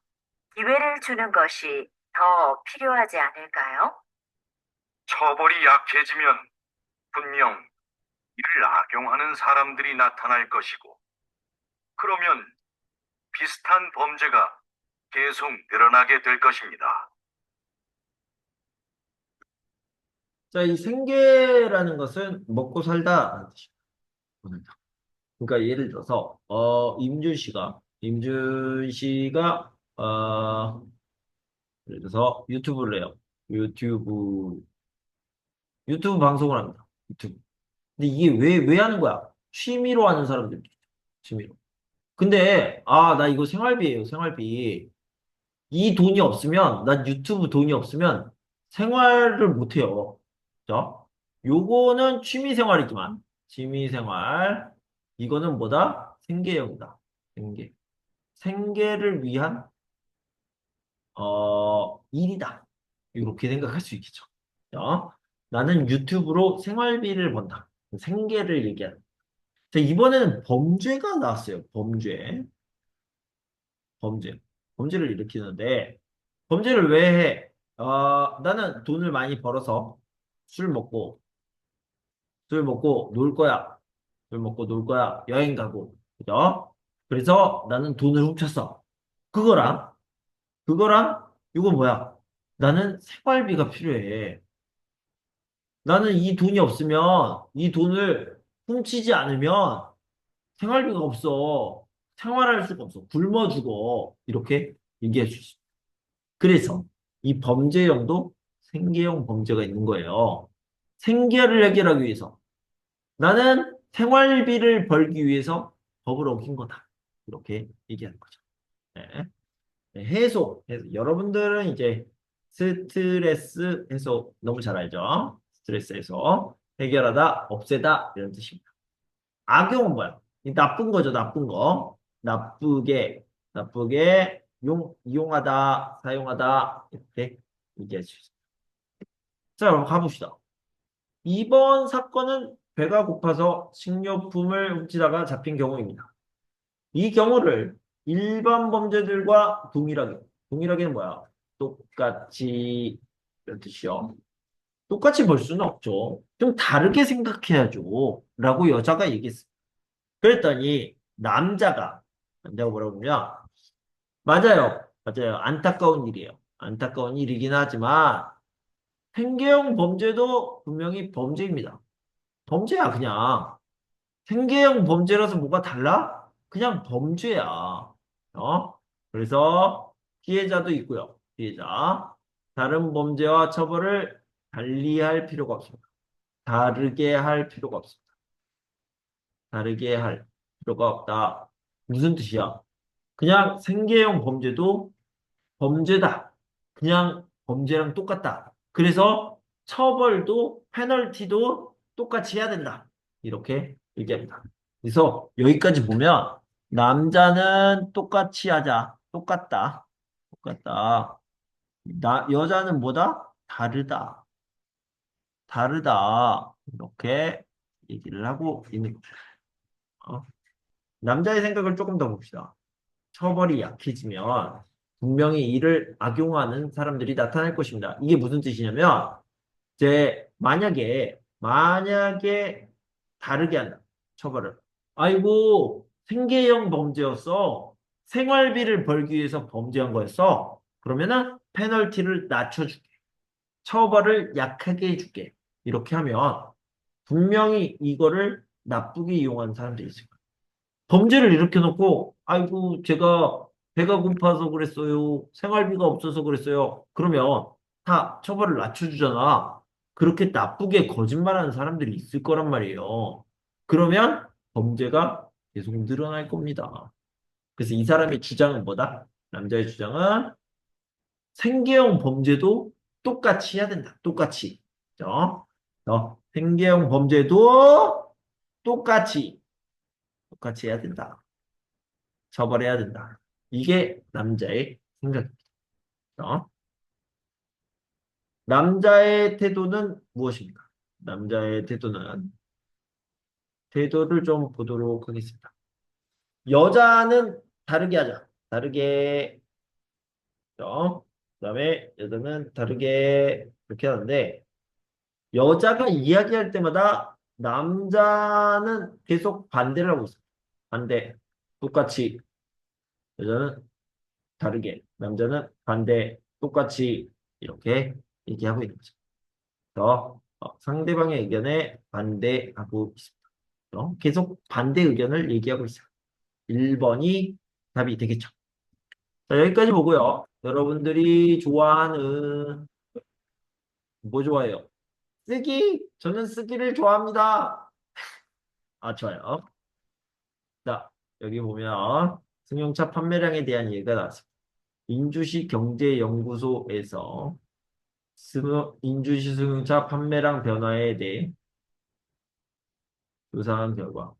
기회를 주는 것이 더 필요하지 않을까요? 처벌이 약해지면 분명 이를 악용하는 사람들이 나타날 것이고, 그러면 비슷한 범죄가 계속 늘어나게 될 것입니다. 자, 이 생계라는 것은 먹고 살다라는 뜻입니다. 그러니까 예를 들어서 임준 씨가 예를 들어서 유튜브를 해요. 유튜브 방송을 합니다. 유튜브. 근데 이게 왜 하는 거야? 취미로 하는 사람들이 있죠. 취미로. 근데 나 이거 생활비예요. 생활비. 이 돈이 없으면 난 유튜브 돈이 없으면 생활을 못 해요. 자, 요거는 취미 생활이지만 취미 생활 이거는 뭐다? 생계형이다. 생계. 생계를 위한 일이다. 이렇게 생각할 수 있겠죠. 자, 나는 유튜브로 생활비를 번다. 생계를 얘기하는. 자, 이번에는 범죄가 나왔어요. 범죄. 범죄. 범죄를 일으키는데, 범죄를 왜 해? 나는 돈을 많이 벌어서 술 먹고, 놀 거야. 술 먹고 놀 거야. 여행 가고. 그죠? 그래서 나는 돈을 훔쳤어. 그거랑, 이거 뭐야? 나는 생활비가 필요해. 나는 이 돈이 없으면, 이 돈을 훔치지 않으면 생활비가 없어. 생활할 수가 없어. 굶어 죽어. 이렇게 얘기할 수 있어. 그래서 이 범죄형도 생계형 범죄가 있는 거예요. 생계를 해결하기 위해서. 나는 생활비를 벌기 위해서 법을 어긴 거다. 이렇게 얘기하는 거죠. 네. 네, 해소. 여러분들은 이제 스트레스 해소 너무 잘 알죠? 스트레스 해소. 해결하다, 없애다 이런 뜻입니다. 악용은 뭐야? 이 나쁜 거죠, 나쁜 거. 나쁘게 이용하다, 사용하다 이렇게 얘기할 수 있습니다. 자, 그럼 가봅시다. 이번 사건은 배가 고파서 식료품을 훔치다가 잡힌 경우입니다. 이 경우를 일반 범죄들과 동일하게는 뭐야? 똑같이 이런 뜻이요. 똑같이 볼 수는 없죠. 좀 다르게 생각해야죠. 라고 여자가 얘기했어요. 그랬더니 남자가 뭐라고 그러냐? 맞아요. 안타까운 일이에요. 안타까운 일이긴 하지만 생계형 범죄도 분명히 범죄입니다. 범죄야 그냥. 생계형 범죄라서 뭐가 달라? 그냥 범죄야. 그래서 피해자도 있고요. 피해자. 다른 범죄와 처벌을 달리할 필요가 없습니다. 다르게 할 필요가 없습니다. 다르게 할 필요가 없다. 무슨 뜻이야? 그냥 생계형 범죄도 범죄다. 그냥 범죄랑 똑같다. 그래서 처벌도 페널티도 똑같이 해야 된다. 이렇게 얘기합니다. 그래서 여기까지 보면 남자는 똑같이 하자. 똑같다. 여자는 뭐다? 다르다. 이렇게 얘기를 하고 있는 거죠. 남자의 생각을 조금 더 봅시다. 처벌이 약해지면 분명히 이를 악용하는 사람들이 나타날 것입니다. 이게 무슨 뜻이냐면 이제 만약에 다르게 한다. 처벌을. 아이고 생계형 범죄였어. 생활비를 벌기 위해서 범죄한 거였어. 그러면은 페널티를 낮춰줄게. 처벌을 약하게 해줄게. 이렇게 하면 분명히 이거를 나쁘게 이용하는 사람들이 있을 거야. 범죄를 일으켜놓고, 아이고, 제가 배가 고파서 그랬어요. 생활비가 없어서 그랬어요. 그러면 다 처벌을 낮춰주잖아. 그렇게 나쁘게 거짓말하는 사람들이 있을 거란 말이에요. 그러면 범죄가 계속 늘어날 겁니다. 그래서 이 사람의 주장은 뭐다? 남자의 주장은 생계형 범죄도 똑같이 해야 된다. 똑같이. 생계형 범죄도 똑같이 해야 된다. 처벌해야 된다. 이게 남자의 생각입니다. 어? 남자의 태도는 무엇입니까? 남자의 태도를 좀 보도록 하겠습니다. 여자는 다르게 하자. 다르게. 그다음에 여자는 다르게 이렇게 하는데 여자가 이야기할 때마다 남자는 계속 반대를 하고 있어요. 반대. 똑같이. 여자는 다르게. 남자는 반대. 똑같이 이렇게 얘기하고 있는 거죠. 상대방의 의견에 반대하고 있습니다. 계속 반대 의견을 얘기하고 있어요. 1번이 답이 되겠죠. 자, 여기까지 보고요. 여러분들이 좋아하는 뭐 좋아해요? 쓰기? 저는 쓰기를 좋아합니다. 아, 좋아요. 자, 여기 보면 승용차 판매량에 대한 얘기가 나왔습니다. 인주시 경제연구소에서 인주시 승용차 판매량 변화에 대해 조사한 결과,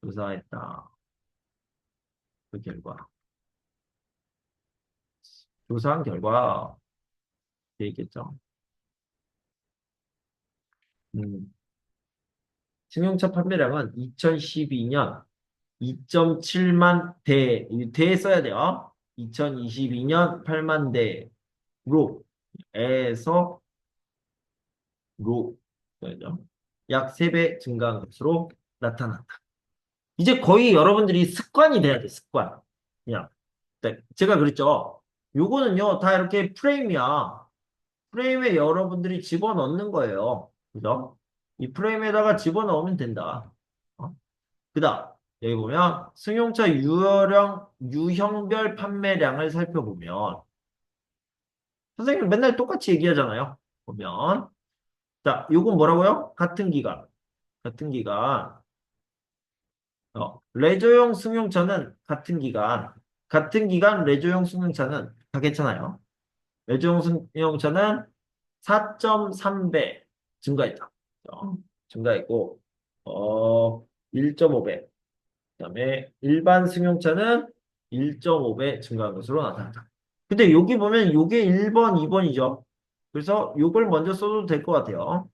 조사했다. 그 결과, 조사한 결과, 되겠죠. 승용차 판매량은 2012년 2.7만 대, 대 써야 돼요. 2022년 8만 대로, 에서, 약 3배 증가한 것으로 나타났다. 이제 거의 여러분들이 습관이 돼야 돼, 습관. 그냥. 네, 제가 그랬죠. 요거는요, 다 이렇게 프레임이야. 프레임에 여러분들이 집어넣는 거예요. 그죠? 이 프레임에다가 집어넣으면 된다. 그다음 여기 보면 승용차 유형별 판매량을 살펴보면 선생님 맨날 똑같이 얘기하잖아요. 보면 자, 요건 뭐라고요? 같은 기간. 레저용 승용차는 같은 기간 레저용 승용차는 다 괜찮아요. 레저용 승용차는 4.3배 증가했다. 증가했고 1.5배. 그다음에 일반 승용차는 1.5배 증가한 것으로 나타났다. 근데 여기 보면 요게 1번, 2번이죠. 그래서 요걸 먼저 써도 될 것 같아요.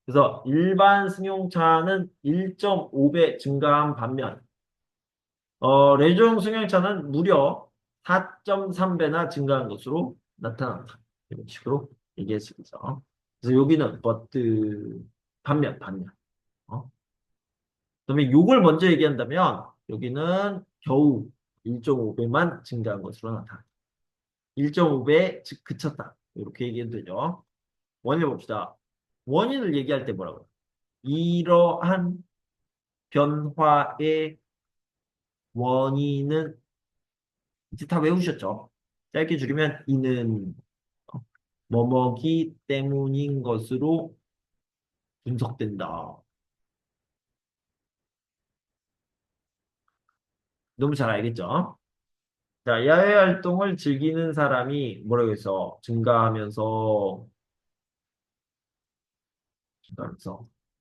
그래서 일반 승용차는 1.5배 증가한 반면 레저용 승용차는 무려 4.3배나 증가한 것으로 나타난다. 이런 식으로 얘기할 수 있죠. 그래서 여기는 반면. 그다음에 요걸 먼저 얘기한다면 여기는 겨우 1.5배만 증가한 것으로 나타난다. 1.5배 즉 그쳤다. 이렇게 얘기해도 되죠. 원인을 봅시다. 원인을 얘기할 때 뭐라고요? 이러한 변화의 원인은 이제 다 외우셨죠? 짧게 줄이면 이는 뭐뭐기 때문인 것으로 분석된다. 너무 잘 알겠죠? 자, 야외 활동을 즐기는 사람이 뭐라고 해서 증가하면서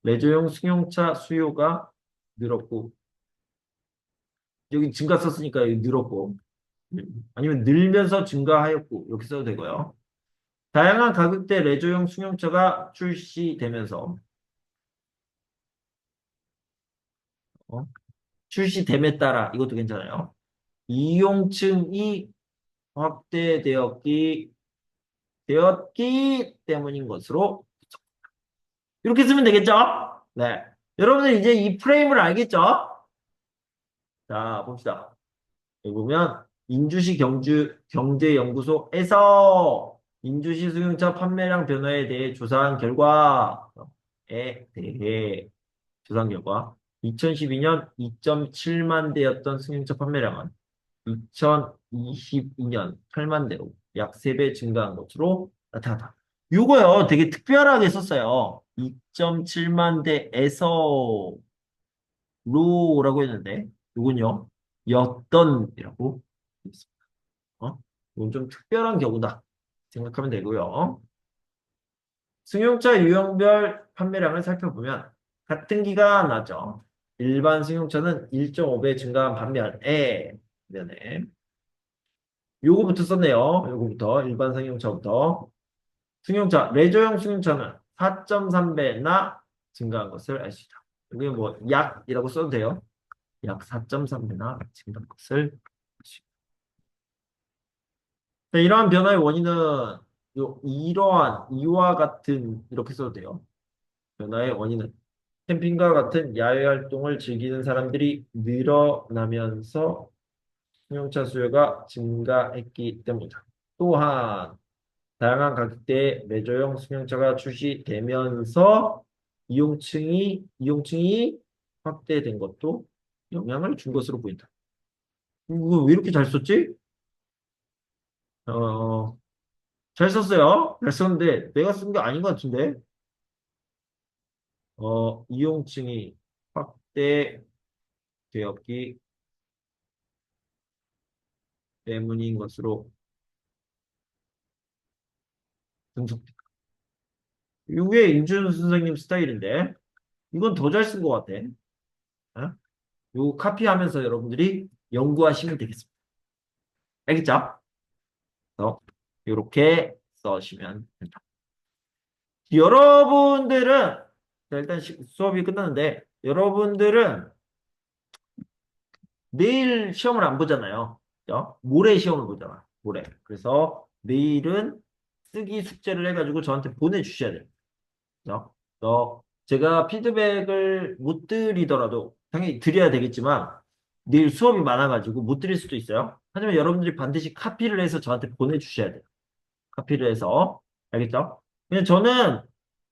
레저용 승용차 수요가 늘었고 여기 증가 썼으니까 여기 늘었고 아니면 늘면서 증가하였고 이렇게 써도 되고요. 다양한 가격대 레저용 승용차가 출시되면서 출시됨에 따라 이것도 괜찮아요. 이용층이 확대되었기 때문인 것으로 이렇게 쓰면 되겠죠? 네. 여러분들 이제 이 프레임을 알겠죠? 자, 봅시다. 여기 보면 인주시 경제연구소에서 인주시 승용차 판매량 변화에 대해 조사한 결과에 대해 조사한 결과 2012년 2.7만 대였던 승용차 판매량은 2022년 8만 대로 약 3배 증가한 것으로 나타났다. 요거요 되게 특별하게 썼어요. 2.7만 대에서 로라고 했는데 요건요 였던이라고 했습니다. 이건 좀 특별한 경우다 생각하면 되고요. 승용차 유형별 판매량을 살펴보면 같은 기간 나죠. 일반 승용차는 1.5배 증가한 반면에 요거부터 썼네요. 요거부터 일반 승용차부터 승용차 레저용 승용차는 4.3배나 증가한 것을 알 수 있다. 여기 뭐 약이라고 써도 돼요. 약 4.3배나 증가한 것을 알 수 있다. 자, 이러한 변화의 원인은 이러한 이와 같은 이렇게 써도 돼요. 변화의 원인은 캠핑과 같은 야외 활동을 즐기는 사람들이 늘어나면서 승용차 수요가 증가했기 때문이다. 또한 다양한 가격대의 레저용 승용차가 출시되면서 이용층이 확대된 것도 영향을 준 것으로 보인다. 이거 왜 이렇게 잘 썼지? 어, 잘 썼어요. 잘 썼는데 내가 쓴 게 아닌 것 같은데. 이용층이 확대되었기 때문인 것으로 분석된다. 이게 임준호 선생님 스타일인데 이건 더 잘 쓴 것 같아. 어? 이거 카피하면서 여러분들이 연구하시면 되겠습니다. 알겠죠? 이렇게 써시면 된다. 여러분들은 자, 일단 수업이 끝났는데 여러분들은 내일 시험을 안 보잖아요. 그죠? 모레 시험을 보잖아. 모레. 그래서 내일은 쓰기 숙제를 해가지고 저한테 보내주셔야 돼요. 그죠? 제가 피드백을 못 드리더라도 당연히 드려야 되겠지만 내일 수업이 많아가지고 못 드릴 수도 있어요. 하지만 여러분들이 반드시 카피를 해서 저한테 보내주셔야 돼요. 카피를 해서. 알겠죠? 그냥 저는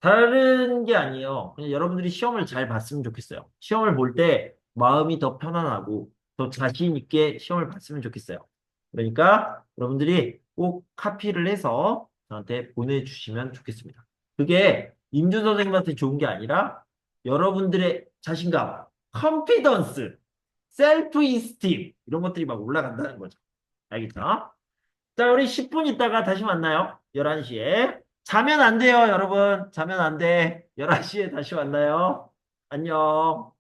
다른 게 아니에요. 그냥 여러분들이 시험을 잘 봤으면 좋겠어요. 시험을 볼 때 마음이 더 편안하고 더 자신 있게 시험을 봤으면 좋겠어요. 그러니까 여러분들이 꼭 카피를 해서 저한테 보내주시면 좋겠습니다. 그게 임준 선생님한테 좋은 게 아니라 여러분들의 자신감, 컨피던스, 셀프 이스팀 이런 것들이 막 올라간다는 거죠. 알겠죠? 자, 우리 10분 있다가 다시 만나요. 11시에. 자면 안 돼요, 여러분. 자면 안 돼. 11시에 다시 만나요. 안녕.